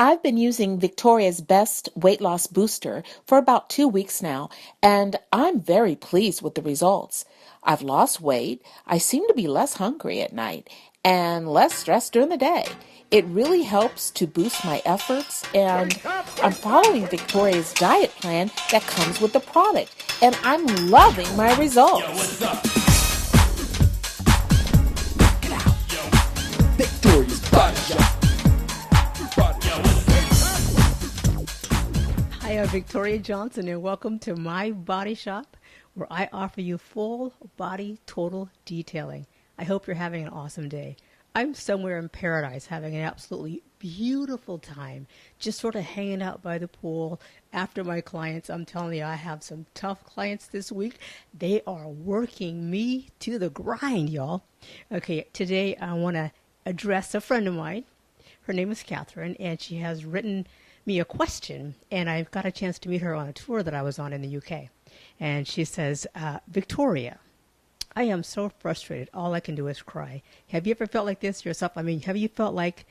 I've been using Victoria's Best Weight Loss Booster for about 2 weeks now, and I'm very pleased with the results. I've lost weight, I seem to be less hungry at night, and less stressed during the day. It really helps to boost my efforts, and I'm following Victoria's diet plan that comes with the product, and I'm loving my results. Yo, what's up? Check it out. Yo. Victoria's Body Shop. Hi, I'm Victoria Johnson, and welcome to My Body Shop, where I offer you full body total detailing. I hope you're having an awesome day. I'm somewhere in paradise having an absolutely beautiful time, just sort of hanging out by the pool after my clients. I'm telling you, I have some tough clients this week. They are working me to the grind, y'all. Okay, today I want to address a friend of mine. Her name is Katherine, and she has written me a question, and I've got a chance to meet her on a tour that I was on in the UK. And she says, Victoria, I am so frustrated. All I can do is cry. Have you ever felt like this yourself? I mean, have you felt like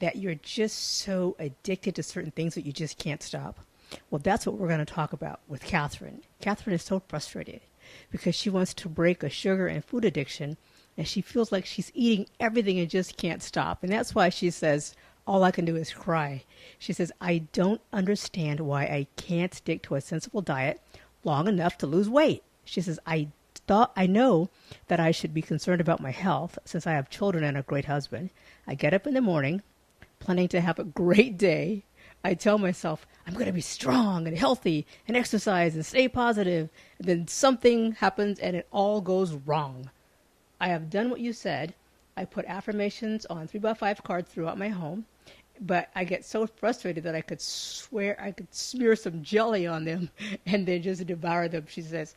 that you're just so addicted to certain things that you just can't stop? Well, that's what we're going to talk about with Katherine. Katherine is so frustrated because she wants to break a sugar and food addiction, and she feels like she's eating everything and just can't stop. And that's why she says, all I can do is cry. She says, I don't understand why I can't stick to a sensible diet long enough to lose weight. She says, I know that I should be concerned about my health since I have children and a great husband. I get up in the morning planning to have a great day. I tell myself I'm going to be strong and healthy and exercise and stay positive. And then something happens and it all goes wrong. I have done what you said. I put affirmations on 3x5 cards throughout my home, but I get so frustrated that I could swear I could smear some jelly on them and then just devour them. She says,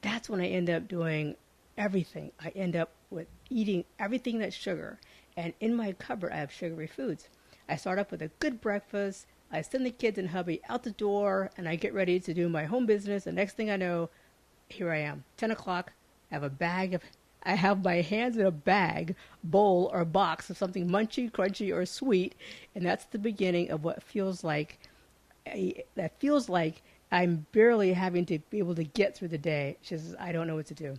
that's when I end up doing everything. I end up with eating everything that's sugar. And in my cupboard, I have sugary foods. I start up with a good breakfast. I send the kids and hubby out the door, and I get ready to do my home business. The next thing I know, here I am, 10 o'clock. I have my hands in a bag, bowl, or box of something munchy, crunchy, or sweet, and that's the beginning of what feels like I'm barely having to be able to get through the day. She says, I don't know what to do.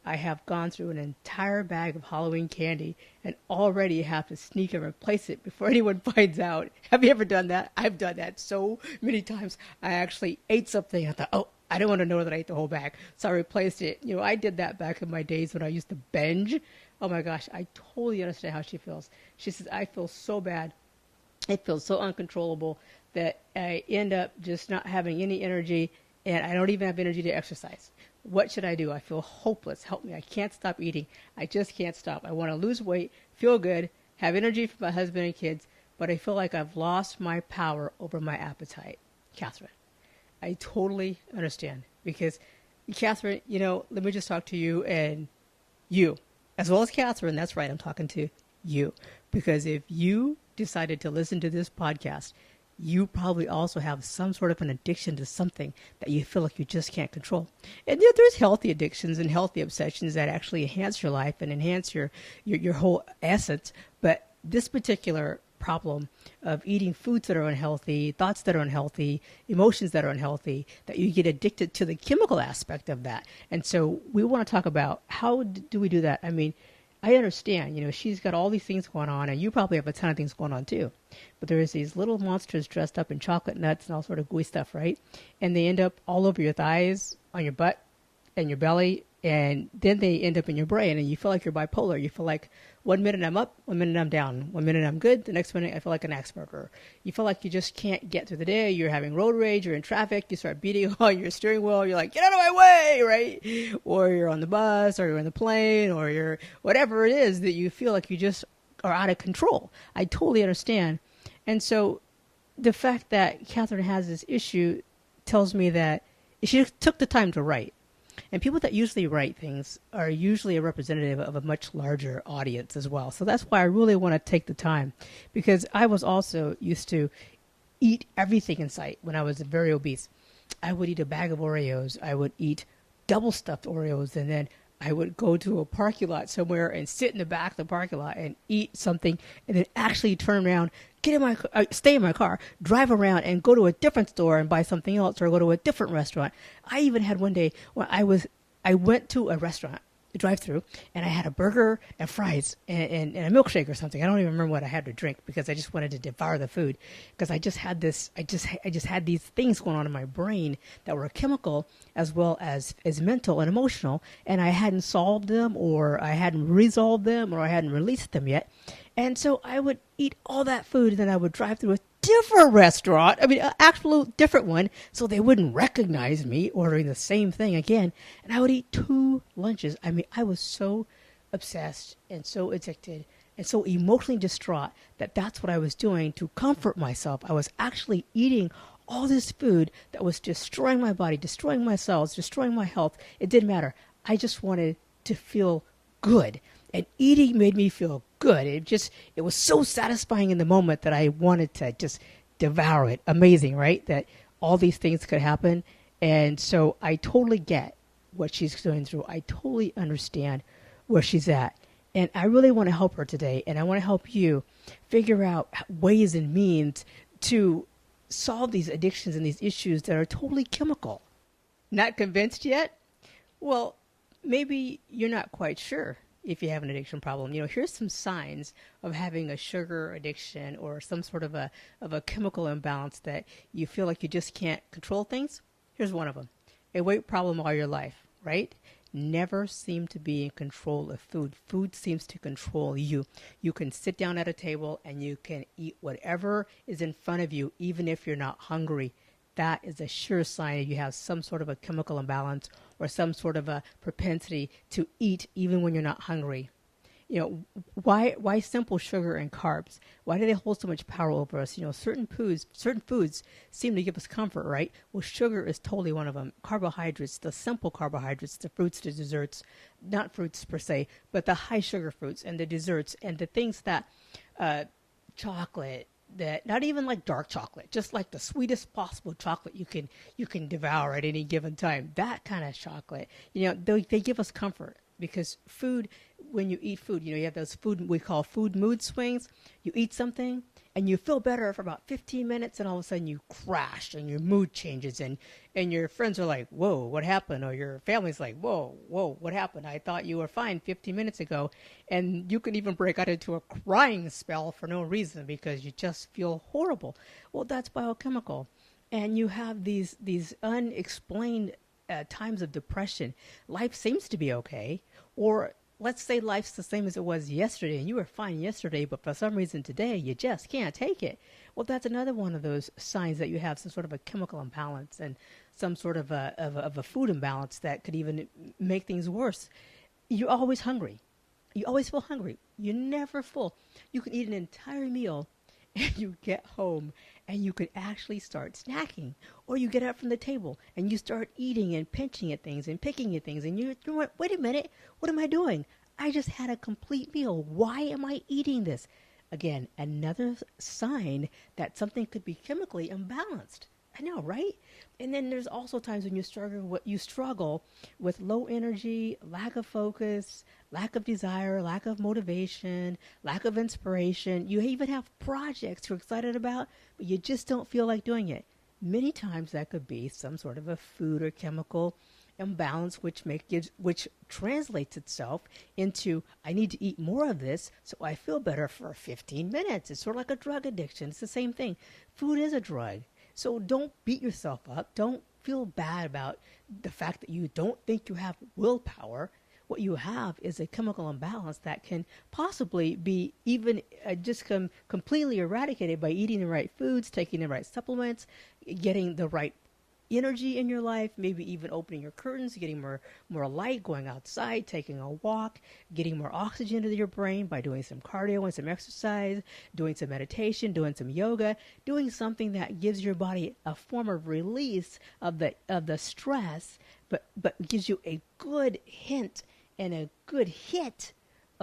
I have gone through an entire bag of Halloween candy and already have to sneak and replace it before anyone finds out. Have you ever done that? I've done that so many times. I actually ate something. I thought, oh, I don't want to know that I ate the whole bag. So I replaced it. You know, I did that back in my days when I used to binge. Oh my gosh, I totally understand how she feels. She says, I feel so bad. It feels so uncontrollable that I end up just not having any energy, and I don't even have energy to exercise. What should I do? I feel hopeless. Help me. I can't stop eating. I just can't stop. I want to lose weight, feel good, have energy for my husband and kids, but I feel like I've lost my power over my appetite. Katherine, I totally understand because, Katherine, you know, let me just talk to you and you, as well as Katherine. That's right. I'm talking to you because if you decided to listen to this podcast, you probably also have some sort of an addiction to something that you feel like you just can't control. And you know, there's healthy addictions and healthy obsessions that actually enhance your life and enhance your whole essence. But this particular problem of eating foods that are unhealthy, thoughts that are unhealthy, emotions that are unhealthy, that you get addicted to the chemical aspect of that. And so we want to talk about how do we do that? I mean, I understand, you know, she's got all these things going on, and you probably have a ton of things going on too. But there's these little monsters dressed up in chocolate nuts and all sort of gooey stuff, right? And they end up all over your thighs, on your butt, and your belly, and then they end up in your brain, and you feel like you're bipolar. You feel like 1 minute I'm up, 1 minute I'm down. 1 minute I'm good, the next minute I feel like an Asperger. You feel like you just can't get through the day. You're having road rage, you're in traffic, you start beating on your steering wheel, you're like, get out of my way, right? Or you're on the bus, or you're in the plane, or you're whatever it is that you feel like you just are out of control. I totally understand. And so the fact that Katherine has this issue tells me that she took the time to write. And people that usually write things are usually a representative of a much larger audience as well. So that's why I really want to take the time, because I was also used to eat everything in sight when I was very obese. I would eat a bag of Oreos. I would eat double stuffed Oreos, and then I would go to a parking lot somewhere and sit in the back of the parking lot and eat something, and then actually turn around, stay in my car, drive around, and go to a different store and buy something else, or go to a different restaurant. I even had one day when I went to a restaurant, a drive-through, and I had a burger and fries and a milkshake or something. I don't even remember what I had to drink because I just wanted to devour the food, because I just had these things going on in my brain that were chemical as well as mental and emotional, and I hadn't solved them, or I hadn't resolved them, or I hadn't released them yet. And so I would eat all that food, and then I would drive through a different restaurant, an absolute different one, so they wouldn't recognize me ordering the same thing again. And I would eat 2 lunches. I was so obsessed and so addicted and so emotionally distraught that that's what I was doing to comfort myself. I was actually eating all this food that was destroying my body, destroying my cells, destroying my health. It didn't matter. I just wanted to feel good. And eating made me feel good. It was so satisfying in the moment that I wanted to just devour it. Amazing, right? That all these things could happen. And so I totally get what she's going through. I totally understand where she's at. And I really want to help her today. And I want to help you figure out ways and means to solve these addictions and these issues that are totally chemical. Not convinced yet? Well, maybe you're not quite sure. If you have an addiction problem, here's some signs of having a sugar addiction or some sort of a chemical imbalance that you feel like you just can't control things. Here's one of them. A weight problem all your life, right? Never seem to be in control of food. Food seems to control you. You can sit down at a table and you can eat whatever is in front of you, even if you're not hungry. That is a sure sign that you have some sort of a chemical imbalance or some sort of a propensity to eat even when you're not hungry. Why simple sugar and carbs? Why do they hold so much power over us? Certain foods seem to give us comfort, right? Well, sugar is totally one of them. Carbohydrates, the simple carbohydrates, the fruits, the desserts, not fruits per se, but the high sugar fruits and the desserts and the things that chocolate, that not even like dark chocolate, just like the sweetest possible chocolate you can devour at any given time. That kind of chocolate, they give us comfort, because food, when you eat food, you have those food we call food mood swings. You eat something and you feel better for about 15 minutes, and all of a sudden you crash and your mood changes, and your friends are like, whoa, what happened? Or your family's like, whoa, what happened? I thought you were fine 15 minutes ago. And you can even break out into a crying spell for no reason because you just feel horrible. Well, that's biochemical. And you have these unexplained times of depression. Life seems to be okay, or let's say life's the same as it was yesterday, and you were fine yesterday, but for some reason today you just can't take it. Well, that's another one of those signs that you have some sort of a chemical imbalance and some sort of a food imbalance that could even make things worse. You're always hungry. You always feel hungry. You're never full. You can eat an entire meal and you get home and you could actually start snacking, or you get up from the table and you start eating and pinching at things and picking at things, and you're wait a minute, what am I doing? I just had a complete meal. Why am I eating this? Again, another sign that something could be chemically imbalanced. I know, right? And then there's also times when you struggle with low energy, lack of focus, lack of desire, lack of motivation, lack of inspiration. You even have projects you're excited about, but you just don't feel like doing it. Many times that could be some sort of a food or chemical imbalance, which translates itself into, I need to eat more of this so I feel better for 15 minutes. It's sort of like a drug addiction. It's the same thing. Food is a drug. So don't beat yourself up. Don't feel bad about the fact that you don't think you have willpower. What you have is a chemical imbalance that can possibly be even completely eradicated by eating the right foods, taking the right supplements, getting the right energy in your life, maybe even opening your curtains, getting more light, going outside, taking a walk, getting more oxygen to your brain by doing some cardio and some exercise, doing some meditation, doing some yoga, doing something that gives your body a form of release of the stress, but gives you a good hint and a good hit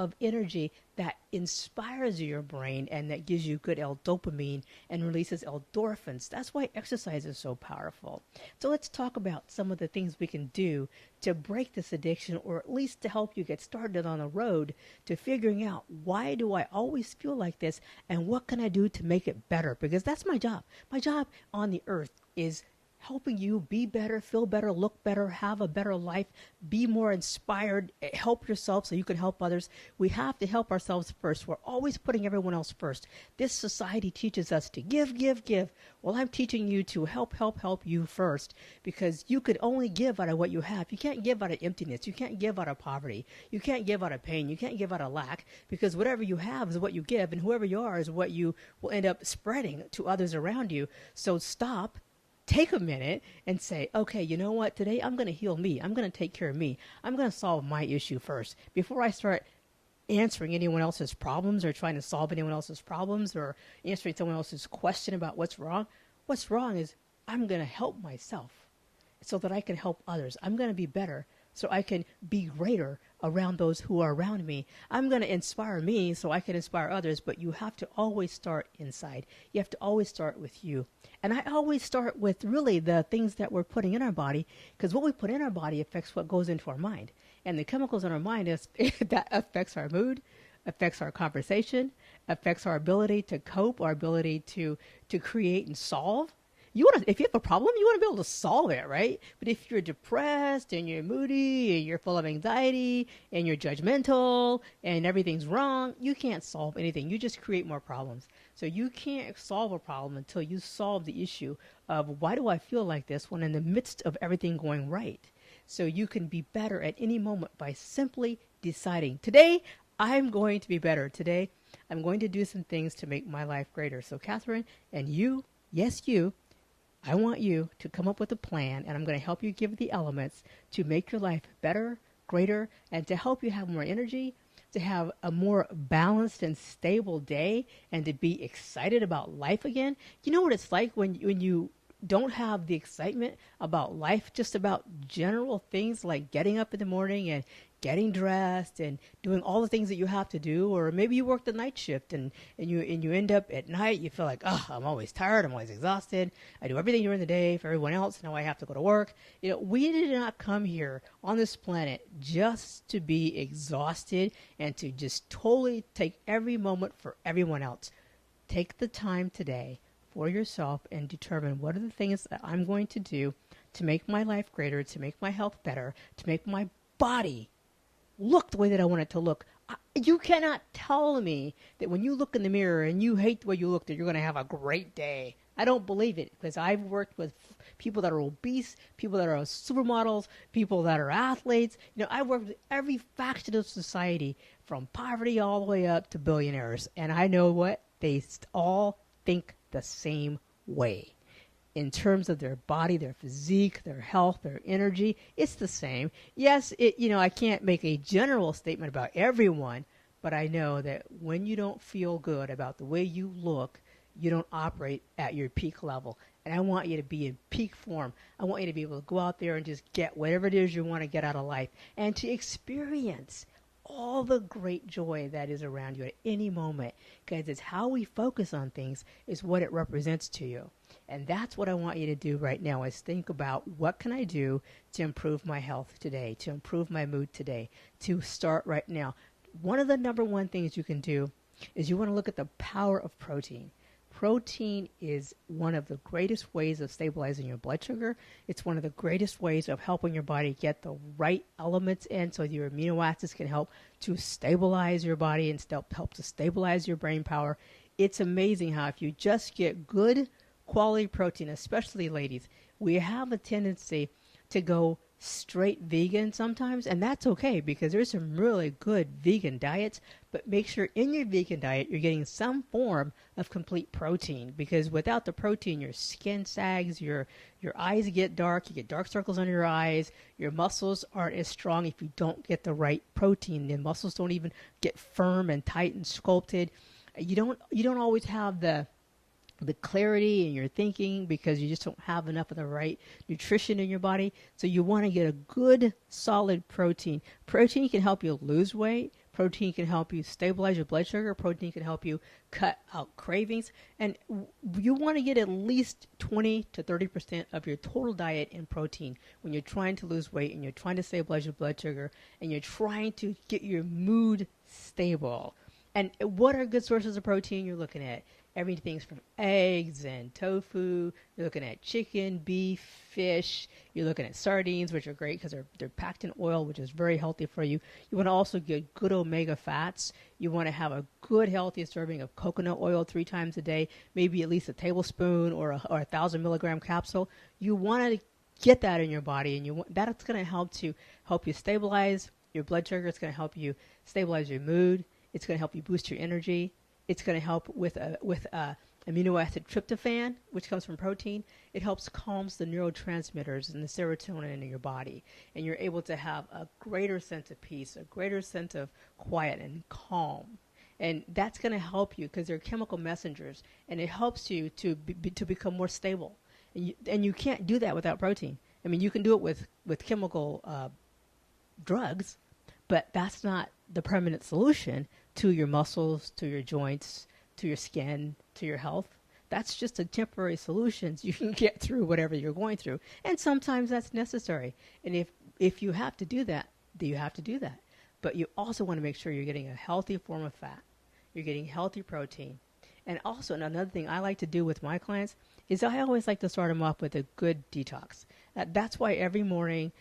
of energy that inspires your brain and that gives you good L-dopamine and releases endorphins. That's why exercise is so powerful. So let's talk about some of the things we can do to break this addiction, or at least to help you get started on the road to figuring out, why do I always feel like this, and what can I do to make it better? Because that's my job. My job on the earth is helping you be better, feel better, look better, have a better life, be more inspired, help yourself so you can help others. We have to help ourselves first. We're always putting everyone else first. This society teaches us to give, give, give. Well, I'm teaching you to help you first, because you could only give out of what you have. You can't give out of emptiness. You can't give out of poverty. You can't give out of pain. You can't give out of lack, because whatever you have is what you give, and whoever you are is what you will end up spreading to others around you. So stop. Take a minute and say, okay, you know what? Today I'm going to heal me. I'm going to take care of me. I'm going to solve my issue first before I start answering anyone else's problems or trying to solve anyone else's problems or answering someone else's question about what's wrong. What's wrong is I'm going to help myself so that I can help others. I'm going to be better so I can be greater around those who are around me. I'm going to inspire me so I can inspire others, but you have to always start inside. You have to always start with you. And I always start with really the things that we're putting in our body, because what we put in our body affects what goes into our mind. And the chemicals in our mind, that affects our mood, affects our conversation, affects our ability to cope, our ability to create and solve. If you have a problem, you want to be able to solve it, right? But if you're depressed and you're moody and you're full of anxiety and you're judgmental and everything's wrong, you can't solve anything. You just create more problems. So you can't solve a problem until you solve the issue of, why do I feel like this when in the midst of everything going right? So you can be better at any moment by simply deciding, today I'm going to be better. Today I'm going to do some things to make my life greater. So Katherine, and you, yes you, I want you to come up with a plan, and I'm going to help you give the elements to make your life better, greater, and to help you have more energy, to have a more balanced and stable day, and to be excited about life again. You know what it's like when you don't have the excitement about life, just about general things like getting up in the morning and getting dressed and doing all the things that you have to do, or maybe you work the night shift and you end up at night, you feel like, oh, I'm always tired, I'm always exhausted, I do everything during the day for everyone else, now I have to go to work. You know, we did not come here on this planet just to be exhausted and to just totally take every moment for everyone else. Take the time today for yourself and determine, what are the things that I'm going to do to make my life greater, to make my health better, to make my body look the way that I want it to look. You cannot tell me that when you look in the mirror and you hate the way you look, that you're going to have a great day. I don't believe it, because I've worked with people that are obese, people that are supermodels, people that are athletes. You know, I work with every faction of society, from poverty all the way up to billionaires. And I know what? They all think the same way. In terms of their body, their physique, their health, their energy, it's the same. Yes, I can't make a general statement about everyone, but I know that when you don't feel good about the way you look, you don't operate at your peak level. And I want you to be in peak form. I want you to be able to go out there and just get whatever it is you want to get out of life, and to experience all the great joy that is around you at any moment, because it's how we focus on things is what it represents to you. And that's what I want you to do right now, is think about, what can I do to improve my health today, to improve my mood today, to start right now. One of the number one things you can do is you want to look at the power of protein. Protein is one of the greatest ways of stabilizing your blood sugar. It's one of the greatest ways of helping your body get the right elements in, so your amino acids can help to stabilize your body and help to stabilize your brain power. It's amazing how, if you just get good quality protein, especially ladies, we have a tendency to go straight vegan sometimes, and that's okay, because there's some really good vegan diets, but make sure in your vegan diet you're getting some form of complete protein, because without the protein, your skin sags, your eyes get dark, you get dark circles under your eyes, your muscles aren't as strong if you don't get the right protein. The muscles don't even get firm and tight and sculpted. You don't always have the clarity in your thinking, because you just don't have enough of the right nutrition in your body. So you want to get a good, solid protein. Protein can help you lose weight. Protein can help you stabilize your blood sugar. Protein can help you cut out cravings. And you want to get at least 20 to 30% of your total diet in protein when you're trying to lose weight and you're trying to stabilize your blood sugar and you're trying to get your mood stable. And what are good sources of protein? You're looking at everything from eggs and tofu. You're looking at chicken, beef, fish. You're looking at sardines, which are great because they're packed in oil, which is very healthy for you. You want to also get good omega fats. You want to have a good, healthy serving of coconut oil 3 times a day, maybe at least a tablespoon or a 1,000 milligram capsule. You want to get that in your body, and that's going to help you stabilize your blood sugar. It's going to help you stabilize your mood. It's going to help you boost your energy. It's going to help with amino acid tryptophan, which comes from protein. It helps calms the neurotransmitters and the serotonin in your body. And you're able to have a greater sense of peace, a greater sense of quiet and calm. And that's going to help you because they're chemical messengers. And it helps you to become more stable. And you can't do that without protein. I mean, you can do it with chemical drugs, but that's not the permanent solution to your muscles, to your joints, to your skin, to your health. That's just a temporary solution so you can get through whatever you're going through. And sometimes that's necessary. And if you have to do that, then you have to do that. But you also want to make sure you're getting a healthy form of fat. You're getting healthy protein. And also another thing I like to do with my clients is I always like to start them off with a good detox. That's why every morning,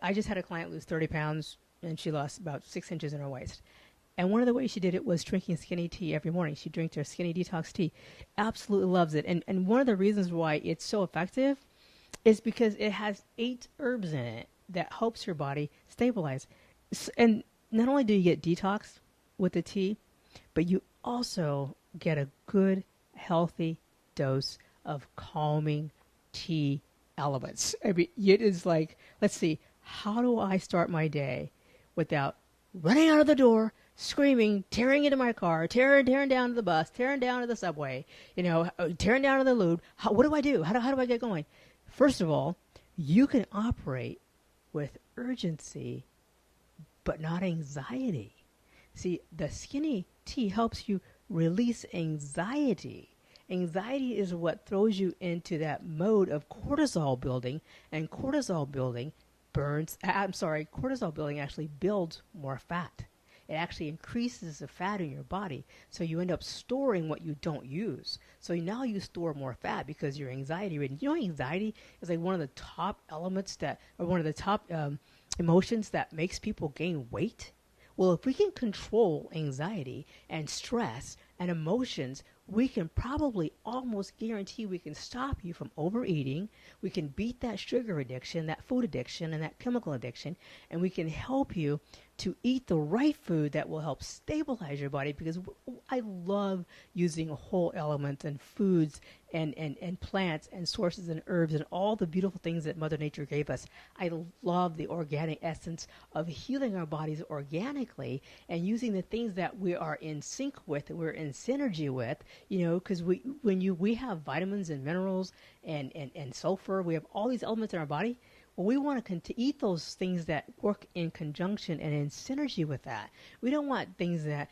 I just had a client lose 30 pounds and she lost about 6 inches in her waist. And one of the ways she did it was drinking skinny tea every morning. She drinks her skinny detox tea. Absolutely loves it. And one of the reasons why it's so effective is because it has 8 herbs in it that helps your body stabilize. And not only do you get detox with the tea, but you also get a good, healthy dose of calming tea elements. I mean, it is like, let's see, how do I start my day without running out of the door, screaming, tearing into my car, tearing down to the bus, tearing down to the subway, tearing down to the loo? What do I do? How do I get going? First of all, you can operate with urgency, but not anxiety. See, the skinny tea helps you release anxiety. Anxiety is what throws you into that mode of cortisol building, and cortisol building actually builds more fat. It actually increases the fat in your body, so you end up storing what you don't use. So now you store more fat because you're anxiety ridden. You know, anxiety is like one of the top elements one of the top emotions that makes people gain weight. Well, if we can control anxiety and stress and emotions, we can probably almost guarantee we can stop you from overeating. We can beat that sugar addiction, that food addiction, and that chemical addiction, and we can help you to eat the right food that will help stabilize your body, because I love using whole elements and foods and plants and sources and herbs and all the beautiful things that Mother Nature gave us. I love the organic essence of healing our bodies organically and using the things that we are in sync with, that we're in synergy with, because we have vitamins and minerals and sulfur. We have all these elements in our body. Well, we want to eat those things that work in conjunction and in synergy with that. We don't want things that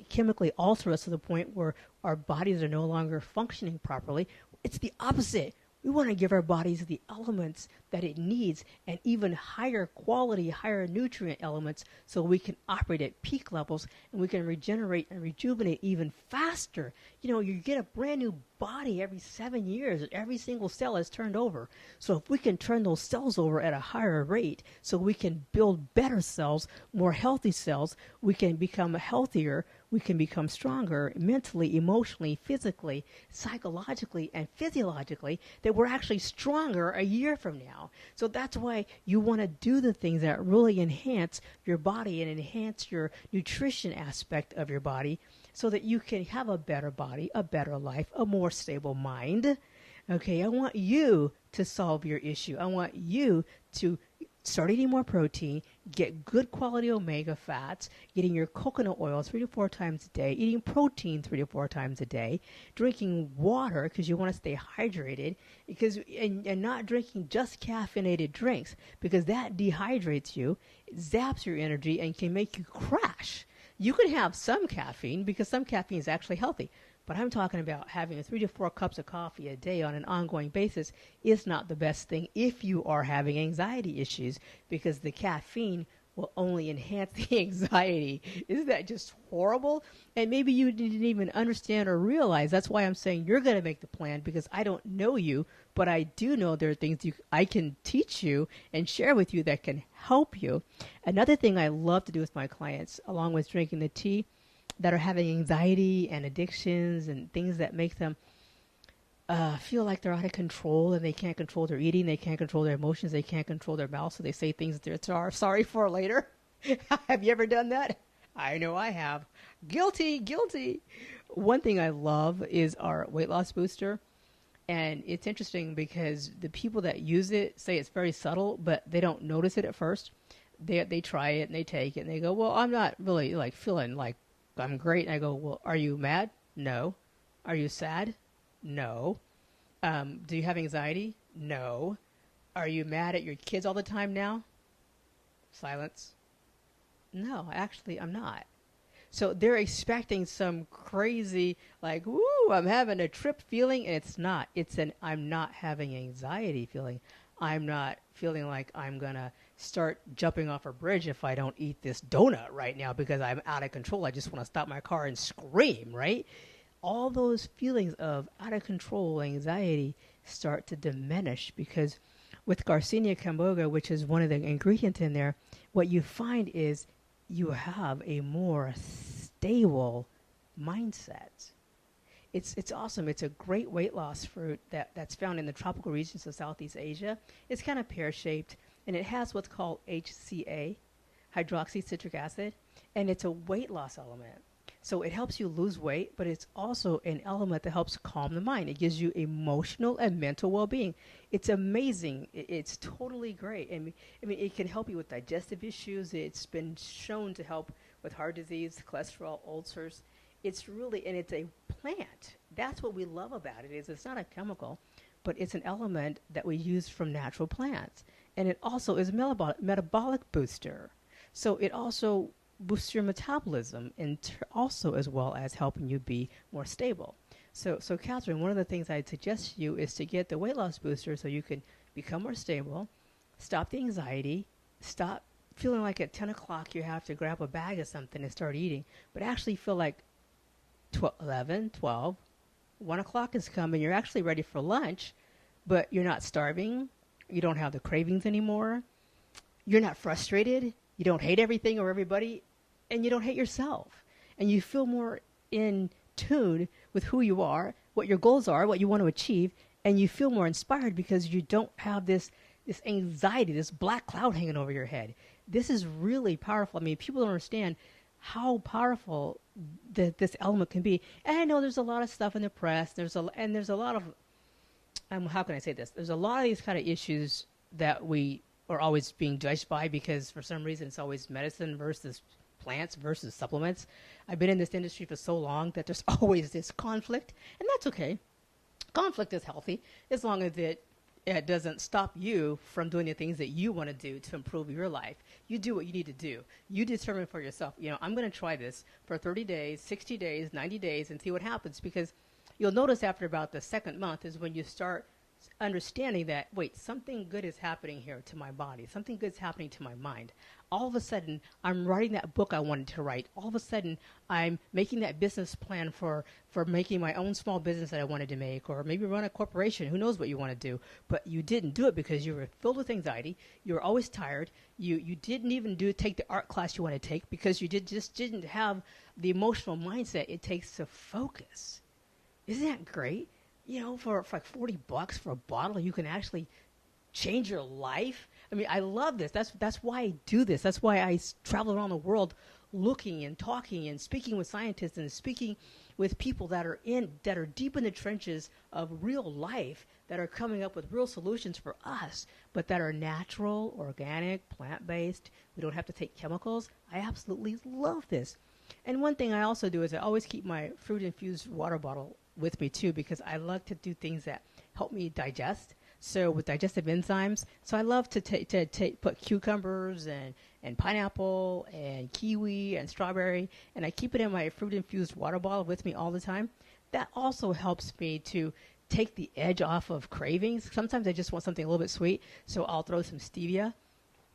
chemically alter us to the point where our bodies are no longer functioning properly. It's the opposite. We want to give our bodies the elements that it needs and even higher quality, higher nutrient elements so we can operate at peak levels and we can regenerate and rejuvenate even faster. You get a brand new body every 7 years. Every single cell is turned over. So if we can turn those cells over at a higher rate so we can build better cells, more healthy cells, we can become healthier, we can become stronger mentally, emotionally, physically, psychologically, and physiologically, that we're actually stronger a year from now. So that's why you want to do the things that really enhance your body and enhance your nutrition aspect of your body so that you can have a better body, a better life, a more stable mind. Okay, I want you to solve your issue. I want you to start eating more protein, get good quality omega fats, getting your coconut oil 3 to 4 times a day, eating protein 3 to 4 times a day, drinking water because you want to stay hydrated, and not drinking just caffeinated drinks because that dehydrates you, zaps your energy, and can make you crash. You can have some caffeine because some caffeine is actually healthy. But I'm talking about having 3 to 4 cups of coffee a day on an ongoing basis is not the best thing if you are having anxiety issues, because the caffeine will only enhance the anxiety. Isn't that just horrible? And maybe you didn't even understand or realize. That's why I'm saying you're going to make the plan, because I don't know you, but I do know there are things I can teach you and share with you that can help you. Another thing I love to do with my clients, along with drinking the tea, that are having anxiety and addictions and things that make them feel like they're out of control, and they can't control their eating, they can't control their emotions, they can't control their mouth, so they say things that they're sorry for later. Have you ever done that? I know I have. Guilty. One thing I love is our weight loss booster. And it's interesting because the people that use it say it's very subtle, but they don't notice it at first. They try it and they take it and they go, well, I'm not really like feeling like I'm great. And I go, well, are you mad? No. Are you sad? No. Do you have anxiety? No. Are you mad at your kids all the time now? Silence. No, actually, I'm not. So they're expecting some crazy, like, woo, I'm having a trip feeling, and it's not. It's an I'm not having anxiety feeling. I'm not feeling like I'm going to start jumping off a bridge if I don't eat this donut right now because I'm out of control. I just want to stop my car and scream, right? All those feelings of out of control anxiety start to diminish, because with Garcinia cambogia, which is one of the ingredients in there, what you find is you have a more stable mindset. It's awesome. It's a great weight loss fruit that's found in the tropical regions of Southeast Asia. It's kind of pear-shaped, and it has what's called HCA, hydroxycitric acid, and it's a weight loss element. So it helps you lose weight, but it's also an element that helps calm the mind. It gives you emotional and mental well-being. It's amazing. It's totally great. I mean, it can help you with digestive issues. It's been shown to help with heart disease, cholesterol, ulcers. It's really, and it's a plant. That's what we love about it. It's not a chemical, but it's an element that we use from natural plants. And it also is a metabolic booster. So it also boosts your metabolism, and also as well as helping you be more stable. So Katherine, one of the things I'd suggest to you is to get the weight loss booster so you can become more stable, stop the anxiety, stop feeling like at 10 o'clock you have to grab a bag of something and start eating, but actually feel like 11, 12, 1 o'clock is coming, you're actually ready for lunch, but you're not starving, you don't have the cravings anymore, you're not frustrated, you don't hate everything or everybody, and you don't hate yourself. And you feel more in tune with who you are, what your goals are, what you want to achieve, and you feel more inspired because you don't have this anxiety, this black cloud hanging over your head. This is really powerful. I mean, people don't understand how powerful this element can be. And I know there's a lot of stuff in the press. There's a lot of, how can I say this? There's a lot of these kind of issues that we are always being judged by, because for some reason it's always medicine versus plants versus supplements. I've been in this industry for so long that there's always this conflict, and that's okay. Conflict is healthy as long as it doesn't stop you from doing the things that you want to do to improve your life. You do what you need to do. You determine for yourself, I'm going to try this for 30 days, 60 days, 90 days and see what happens, because you'll notice after about the second month is when you start understanding that, wait, something good is happening here to my body. Something good is happening to my mind. All of a sudden, I'm writing that book I wanted to write. All of a sudden, I'm making that business plan for making my own small business that I wanted to make, or maybe run a corporation. Who knows what you want to do? But you didn't do it because you were filled with anxiety. You were always tired. You didn't even take the art class you want to take because you just didn't have the emotional mindset it takes to focus. Isn't that great? For like $40 for a bottle, you can actually change your life. I mean, I love this. That's why I do this. That's why I travel around the world looking and talking and speaking with scientists and speaking with people that are deep in the trenches of real life, that are coming up with real solutions for us, but that are natural, organic, plant-based. We don't have to take chemicals. I absolutely love this. And one thing I also do is I always keep my fruit-infused water bottle with me too, because I like to do things that help me digest. So with digestive enzymes, so I love to put cucumbers and pineapple and kiwi and strawberry, and I keep it in my fruit-infused water bottle with me all the time. That also helps me to take the edge off of cravings. Sometimes I just want something a little bit sweet, so I'll throw some stevia,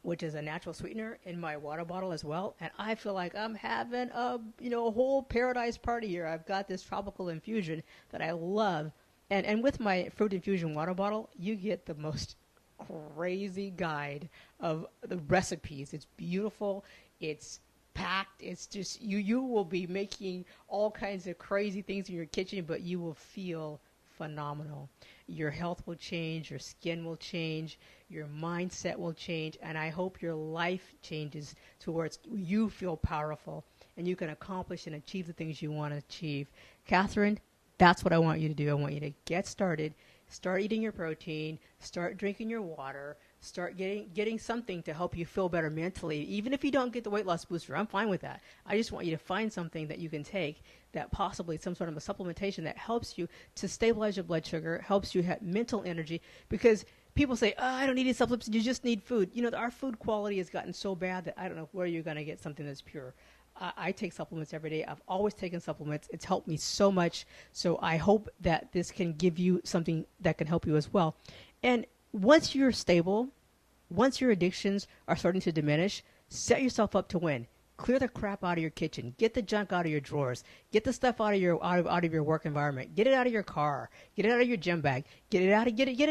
which is a natural sweetener, in my water bottle as well. And I feel like I'm having a whole paradise party here. I've got this tropical infusion that I love. And with my fruit infusion water bottle, you get the most crazy guide of the recipes. It's beautiful. It's packed. It's just, you will be making all kinds of crazy things in your kitchen, but you will feel phenomenal. Your health will change, your skin will change, your mindset will change, and I hope your life changes towards you feel powerful and you can accomplish and achieve the things you want to achieve. Katherine, that's what I want you to do. I want you to get started, start eating your protein, start drinking your water, start getting something to help you feel better mentally. Even if you don't get the weight loss booster, I'm fine with that. I just want you to find something that you can take, that possibly some sort of a supplementation that helps you to stabilize your blood sugar, helps you have mental energy, because people say, oh, I don't need any supplements, you just need food. Our food quality has gotten so bad that I don't know where you're going to get something that's pure. I take supplements every day. I've always taken supplements. It's helped me so much. So I hope that this can give you something that can help you as well. And once you're stable, once your addictions are starting to diminish, set yourself up to win. Clear the crap out of your kitchen. Get the junk out of your drawers. Get the stuff out of your work environment. Get it out of your car. Get it out of your gym bag. Get it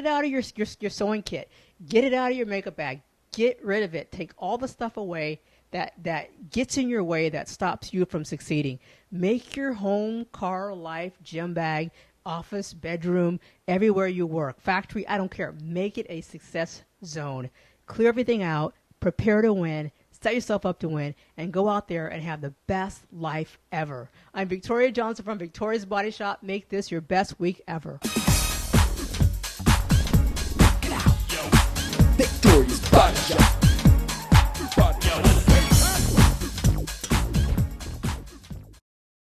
out of your sewing kit. Get it out of your makeup bag. Get rid of it. Take all the stuff away that gets in your way, that stops you from succeeding. Make your home, car, life, gym bag, office, bedroom, everywhere you work, factory, I don't care. Make it a success zone. Clear everything out, prepare to win, set yourself up to win, and go out there and have the best life ever. I'm Victoria Johnson from Victoria's Body Shop. Make this your best week ever.